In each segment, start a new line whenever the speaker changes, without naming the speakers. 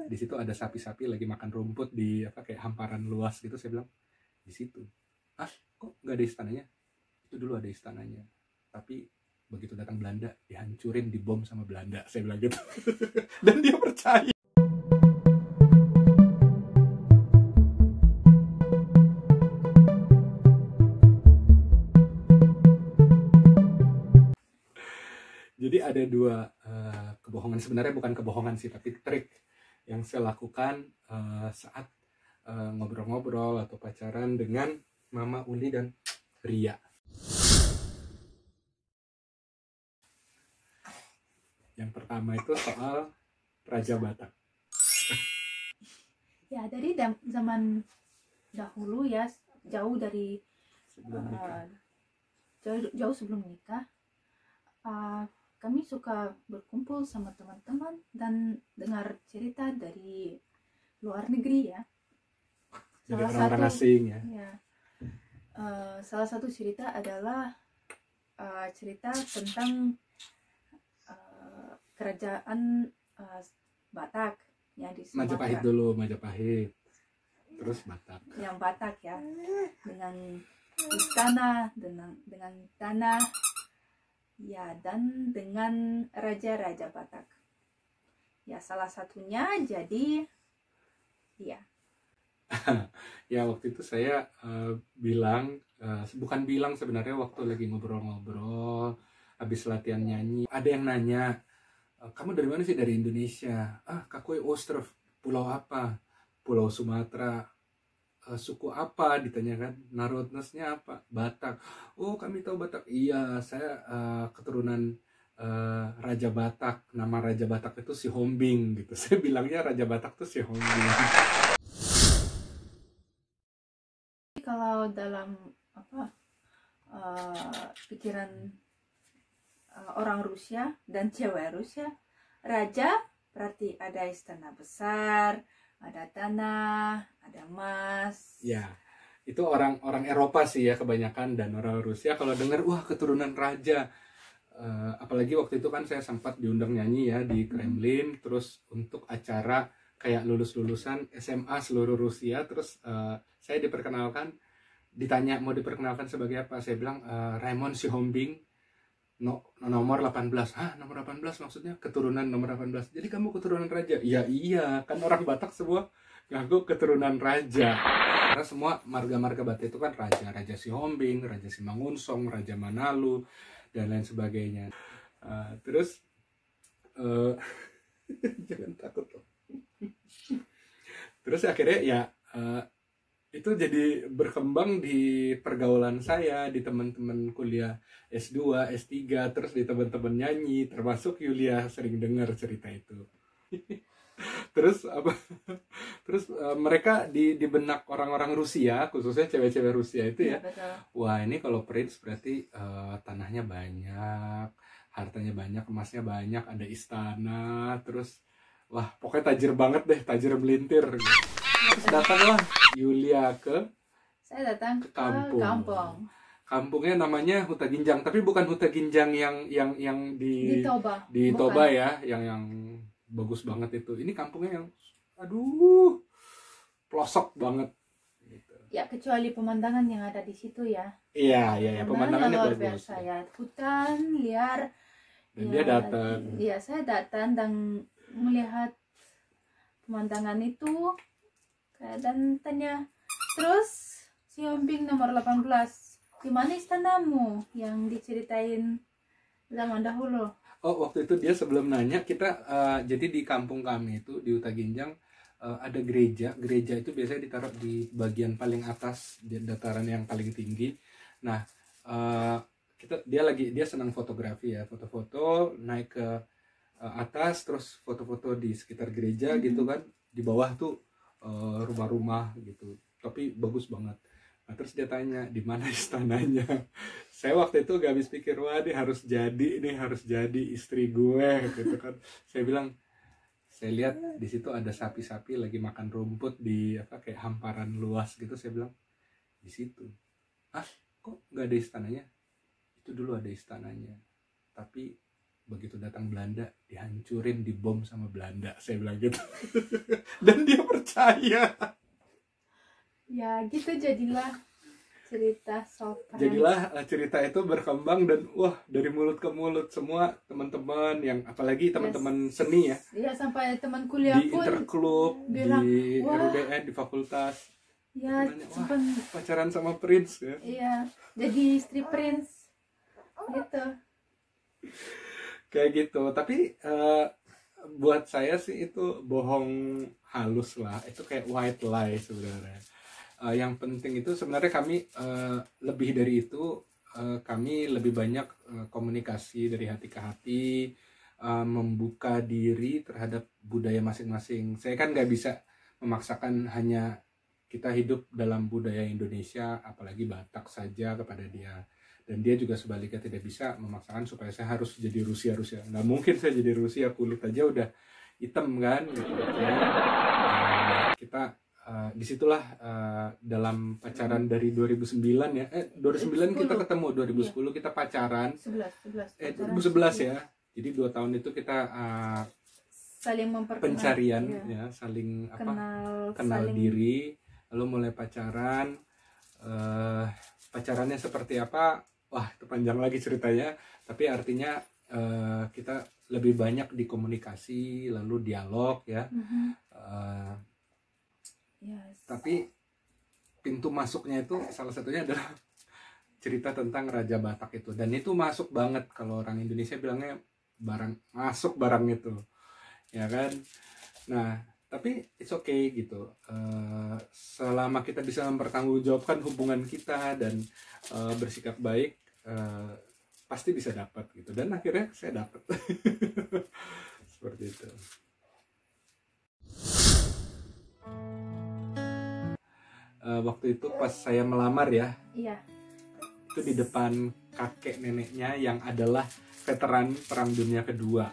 di situ ada sapi-sapi lagi makan rumput di apa kayak hamparan luas gitu. Saya bilang di situ. Ah, kok nggak ada istananya? Itu dulu ada istananya, tapi begitu datang Belanda dihancurin, dibom sama Belanda, saya bilang gitu. Dan dia percaya. Jadi ada dua kebohongan, sebenarnya bukan kebohongan sih, tapi trik yang saya lakukan saat ngobrol-ngobrol atau pacaran dengan Mama Uli dan Ria. Yang pertama itu soal Raja Batak.
Ya, dari zaman dahulu ya, jauh dari
Sebelum nikah.
jauh sebelum nikah, kami suka berkumpul sama teman-teman dan dengar cerita dari luar negeri ya.
Dari orang-orang asing ya.
Salah satu cerita adalah cerita tentang kerajaan Batak yang di Sumatera.
Majapahit dulu, Majapahit. Terus Batak.
Yang Batak ya, dengan istana, dengan tanah, ya, dan dengan raja-raja Batak. Ya, salah satunya jadi dia.
Ya, waktu itu saya bilang, bukan bilang sebenarnya, waktu lagi ngobrol-ngobrol, habis latihan nyanyi, ada yang nanya, kamu dari mana sih? Dari Indonesia. Ah, Kakoi Ostrov. Pulau apa? Pulau Sumatera. Suku apa? Ditanyakan. Narodnosnya apa? Batak. Oh, kami tahu Batak. Iya, saya keturunan Raja Batak. Nama Raja Batak itu si Hombing gitu. Saya bilangnya Raja Batak itu si Hombing.
Kalau dalam pikiran orang Rusia dan cewek Rusia, raja berarti ada istana besar, ada tanah, ada emas.
Ya, itu orang Eropa sih ya kebanyakan, dan orang Rusia kalau dengar wah keturunan raja. Apalagi waktu itu kan saya sempat diundang nyanyi ya di Kremlin, terus untuk acara kayak lulusan SMA seluruh Rusia. Terus saya diperkenalkan, ditanya mau diperkenalkan sebagai apa, saya bilang Raymond Sihombing, nomor 18. Hah, nomor 18 maksudnya keturunan nomor 18. Jadi kamu keturunan raja? Iya, kan orang Batak semua ngaku keturunan raja. Karena semua marga-marga Batak itu kan raja, Raja Sihombing, Raja Simangunsong, Raja Manalu, dan lain sebagainya. Terus jangan takut loh. Terus akhirnya ya itu jadi berkembang di pergaulan saya, di teman-teman kuliah S2, S3, terus di teman-teman nyanyi, termasuk Yulia sering dengar cerita itu. Terus mereka di benak orang-orang Rusia, khususnya cewek-cewek Rusia itu ya, wah ini kalau Prince berarti tanahnya banyak, hartanya banyak, emasnya banyak, ada istana, terus wah pokoknya tajir banget deh, tajir melintir gitu. Terus datanglah Yulia
saya datang ke kampung.
Kampungnya namanya Huta Ginjang, tapi bukan Huta Ginjang yang di Toba ya, yang bagus banget itu. Ini kampungnya yang aduh pelosok banget gitu.
Ya, kecuali pemandangan yang ada di situ ya.
Iya, pemandangannya
luar
bagus
biasa ya, hutan liar.
Dan ya, dia datang.
Iya, saya datang dan melihat pemandangan itu dan tanya, terus si Hombing nomor 18, di mana istanamu yang diceritain zaman dahulu?
Oh, waktu itu dia sebelum nanya, kita jadi di kampung kami itu di Huta Ginjang ada gereja. Gereja itu biasanya ditaruh di bagian paling atas, di dataran yang paling tinggi. Nah, dia senang fotografi ya, foto-foto naik ke atas, terus foto-foto di sekitar gereja gitu kan. Di bawah tuh rumah-rumah gitu, tapi bagus banget. Nah, terus dia tanya di mana istananya. Saya waktu itu gak habis pikir, wah ini harus jadi istri gue gitu kan. Saya bilang, saya lihat di situ ada sapi-sapi lagi makan rumput di apa kayak hamparan luas gitu. Saya bilang di situ. Ah, kok nggak ada istananya? Itu dulu ada istananya, tapi begitu datang Belanda dihancurin, dibom sama Belanda, saya bilang gitu. Dan dia percaya.
Ya gitu jadilah cerita Sopran.
Jadilah cerita itu berkembang dan wah, dari mulut ke mulut semua teman-teman yang apalagi teman-teman seni ya.
Iya, sampai teman kuliah
Di
pun
interklub,
bilang,
di
wah,
RUDN, di fakultas.
ya
Nanya, wah,
sempat
pacaran sama Prince ya.
iya jadi istri Prince gitu.
Kayak gitu. Tapi buat saya sih itu bohong halus lah. Itu kayak white lie sebenarnya. Yang penting itu sebenarnya kami lebih dari itu, kami lebih banyak komunikasi dari hati ke hati, membuka diri terhadap budaya masing-masing. Saya kan nggak bisa memaksakan hanya kita hidup dalam budaya Indonesia, apalagi Batak saja kepada dia. Dan dia juga sebaliknya tidak bisa memaksakan supaya saya harus jadi Rusia. Nggak mungkin saya jadi Rusia, kulit aja udah hitam kan gitu ya. Kita disitulah dalam pacaran dari 2009 ya, 2009 kita ketemu, 2010 kita pacaran, 2011 ya. Jadi 2 tahun itu kita
saling memperkenalkan,
pencarian ya, saling kenal diri, lalu mulai pacaran. Pacarannya seperti apa? Wah, itu panjang lagi ceritanya. Tapi artinya kita lebih banyak di komunikasi, lalu dialog ya.
Yes.
Tapi pintu masuknya itu salah satunya adalah cerita tentang Raja Batak itu, dan itu masuk banget. Kalau orang Indonesia bilangnya masuk barang itu, ya kan. Nah, tapi it's okay gitu. Selama kita bisa mempertanggungjawabkan hubungan kita dan bersikap baik, pasti bisa dapat gitu. Dan akhirnya saya dapat. Seperti itu. Waktu itu pas saya melamar ya,
iya,
itu di depan kakek neneknya yang adalah veteran Perang Dunia Kedua.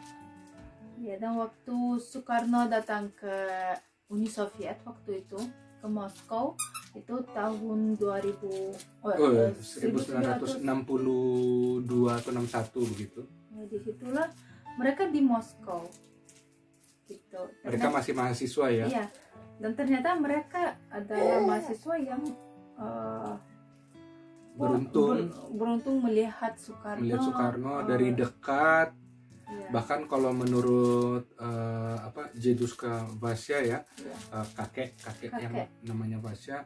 ya, dan waktu Soekarno datang ke Uni Soviet waktu itu ke Moskow itu tahun
1962 atau 61 begitu.
Ya, disitulah mereka di Moskow gitu.
Mereka masih mahasiswa ya.
Iya, dan ternyata mereka adalah mahasiswa yang beruntung melihat Soekarno
dari dekat.
Iya.
Bahkan kalau menurut Jeduska Vasya ya, kakek yang namanya Vasya,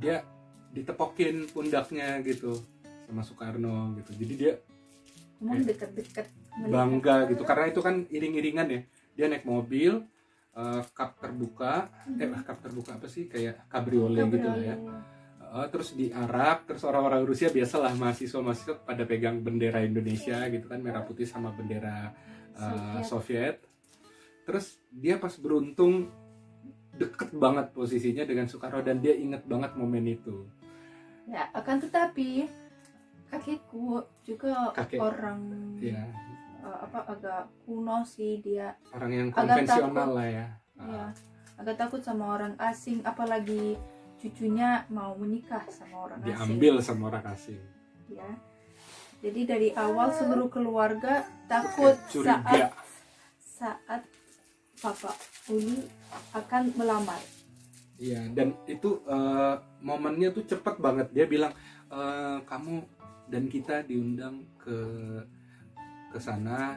dia ditepokin pundaknya gitu sama Soekarno gitu. Jadi dia
dekat-dekat
bangga gitu, karena itu kan iring-iringan ya. Dia naik mobil, kap terbuka apa sih, kayak kabriolet gitu lah ya. Terus diarak, terus orang-orang Rusia biasalah, mahasiswa pada pegang bendera Indonesia gitu kan, merah putih sama bendera Soviet. Terus dia pas beruntung deket banget posisinya dengan Soekarno dan dia inget banget momen itu.
Ya, akan tetapi kakekku juga orang
ya,
agak kuno sih, dia
orang yang konvensional lah ya.
Ya, agak takut sama orang asing, apalagi cucunya mau menikah sama orang
diambil
asing.
Sama orang asing.
Ya. Jadi dari awal seluruh keluarga takut saat Papa Uli akan melamar.
Iya, dan itu momennya tuh cepet banget. Dia bilang, kamu dan kita diundang ke sana,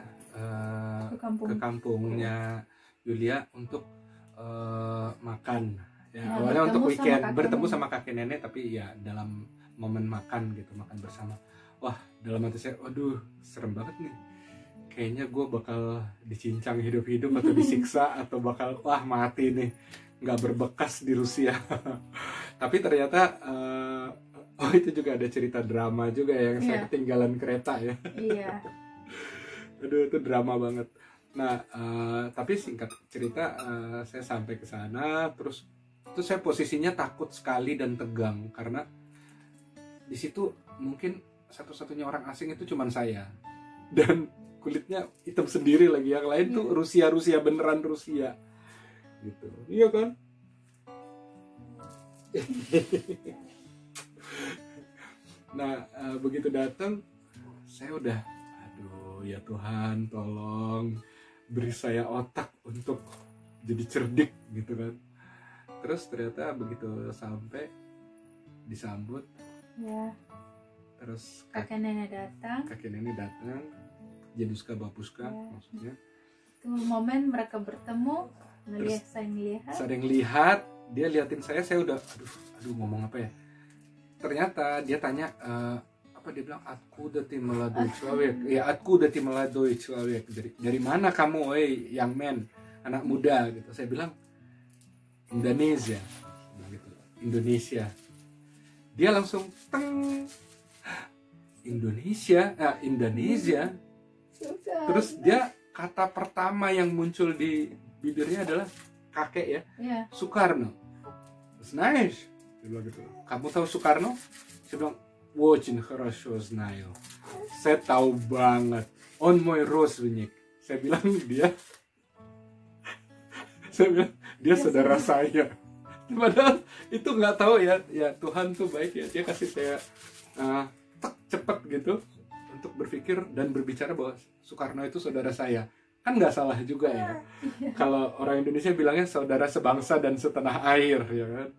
ke kampungnya Yulia untuk makan. Ya, awalnya untuk weekend, bertemu sama kakek nenek, tapi ya dalam momen makan gitu, makan bersama. Wah, dalam hati saya, waduh, serem banget nih. Kayaknya gue bakal dicincang hidup-hidup atau disiksa atau bakal mati nih, nggak berbekas di Rusia. Tapi ternyata itu juga ada cerita drama juga yang saya ketinggalan kereta ya.
Iya.
Aduh, itu drama banget. Nah, tapi singkat cerita, saya sampai ke sana, terus itu saya posisinya takut sekali dan tegang karena di situ mungkin satu-satunya orang asing itu cuman saya, dan kulitnya hitam sendiri lagi, yang lain tuh Rusia beneran Rusia gitu. Iya kan? Nah, begitu datang saya udah ya Tuhan tolong beri saya otak untuk jadi cerdik gitu kan. Terus ternyata begitu sampai disambut
Ya,
terus
kakek nenek datang.
kakek nenek datang, Jeduska Bapuska
Ya.
maksudnya.
Itu momen mereka bertemu,
Terus
saya
sering lihat, dia liatin saya udah aduh ngomong apa ya. Ternyata dia tanya apa dia bilang откуда ты молодой человек, ya откуда ты молодой человек, dari mana kamu woi young man, anak muda gitu. Saya bilang Indonesia gitu. Indonesia. Dia langsung teng Indonesia. Terus dia kata pertama yang muncul di bibirnya adalah kakek ya,
Ya,
Soekarno. Знаешь? Dia bilang gitu. Kamu tahu Soekarno? Saya bilang, очень хорошо знаю. Saya tahu banget. Он мой родственник. Saya bilang dia saudara saya. Padahal itu nggak tahu ya Tuhan tuh baik ya, dia kasih saya cepet gitu untuk berpikir dan berbicara bahwa Soekarno itu saudara saya. Kan nggak salah juga ya. Kalau orang Indonesia bilangnya saudara sebangsa dan setanah air ya kan.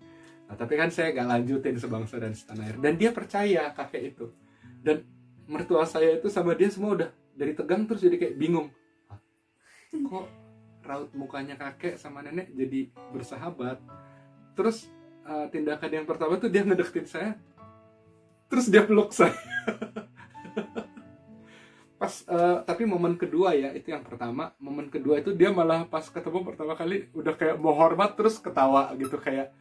Nah, tapi kan saya nggak lanjutin sebangsa dan setanah air. Dan dia percaya kakek itu. Dan mertua saya itu sama dia semua udah dari tegang terus jadi kayak bingung. Hah, kok raut mukanya kakek sama nenek jadi bersahabat? Terus tindakan yang pertama tuh dia ngedeketin saya, terus dia peluk saya. Pas tapi momen kedua ya, itu yang pertama. Momen kedua itu dia malah pas ketemu pertama kali udah kayak mau hormat terus ketawa gitu, kayak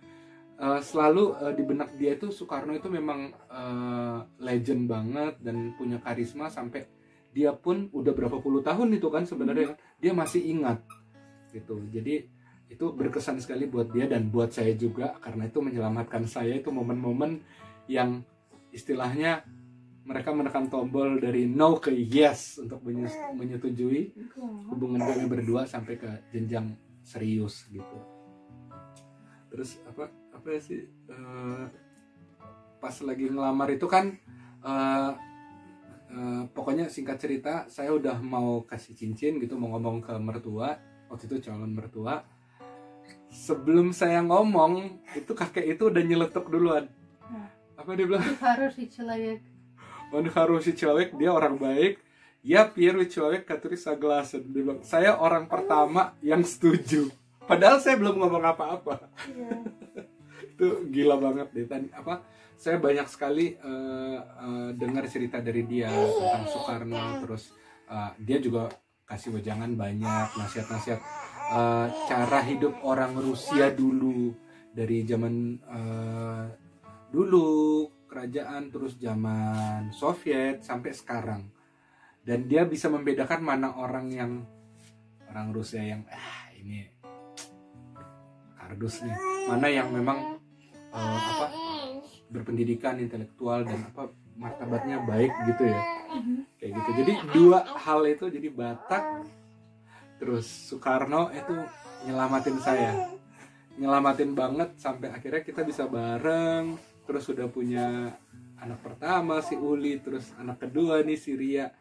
selalu di benak dia itu Soekarno itu memang legend banget dan punya karisma sampai dia pun udah berapa puluh tahun itu kan sebenarnya dia masih ingat gitu. Jadi itu berkesan sekali buat dia dan buat saya juga, karena itu menyelamatkan saya. Itu momen-momen yang istilahnya mereka menekan tombol dari no ke yes untuk menyetujui hubungan kami berdua sampai ke jenjang serius gitu. Terus apa ya sih, pas lagi ngelamar itu kan pokoknya singkat cerita saya udah mau kasih cincin gitu, mau ngomong ke mertua, waktu itu calon mertua. Sebelum saya ngomong itu kakek itu udah nyeletuk duluan. Apa dia bilang? Он хороший человек, dia orang baik. Ya первый человек, который согласен. Dia bilang, saya orang pertama yang setuju. Padahal saya belum ngomong apa-apa. Yeah. Itu gila banget deh. Saya banyak sekali dengar cerita dari dia tentang Soekarno. Terus dia juga kasih wejangan banyak, nasihat-nasihat cara hidup orang Rusia dulu, dari zaman dulu kerajaan, terus zaman Soviet sampai sekarang. Dan dia bisa membedakan mana orang Rusia yang ini kardus nih, mana yang memang berpendidikan, intelektual, dan martabatnya baik gitu ya, kayak gitu. Jadi dua hal itu, jadi Batak terus Soekarno itu nyelamatin saya, nyelamatin banget sampai akhirnya kita bisa bareng. Terus sudah punya anak pertama si Uli, terus anak kedua nih si Ria.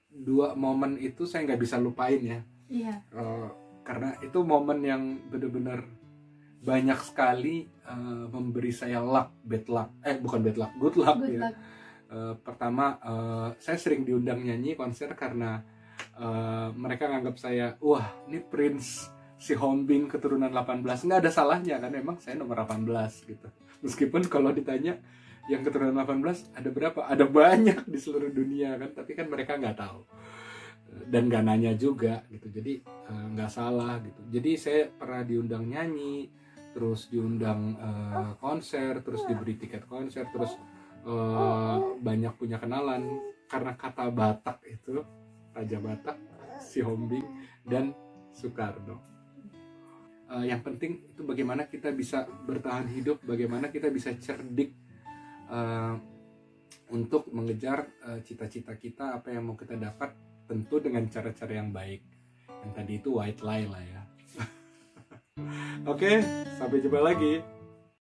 Dua momen itu saya nggak bisa lupain ya.
Iya.
Karena itu momen yang benar-benar banyak sekali memberi saya luck, good luck. Pertama saya sering diundang nyanyi konser karena mereka nganggap saya, wah ini Prince si Hombing keturunan 18. Nggak ada salahnya kan, emang saya nomor 18 gitu. Meskipun kalau ditanya yang keturunan 18 ada berapa, ada banyak di seluruh dunia kan, tapi kan mereka nggak tahu dan nggak nanya juga gitu. Jadi nggak salah gitu. Jadi saya pernah diundang nyanyi, terus diundang konser, terus diberi tiket konser, terus banyak punya kenalan karena kata Batak itu, Raja Batak, si Hombing, dan Soekarno. Yang penting itu bagaimana kita bisa bertahan hidup, bagaimana kita bisa cerdik untuk mengejar cita-cita kita, apa yang mau kita dapat, tentu dengan cara-cara yang baik. Yang tadi itu white lie lah ya. Oke, sampai jumpa lagi.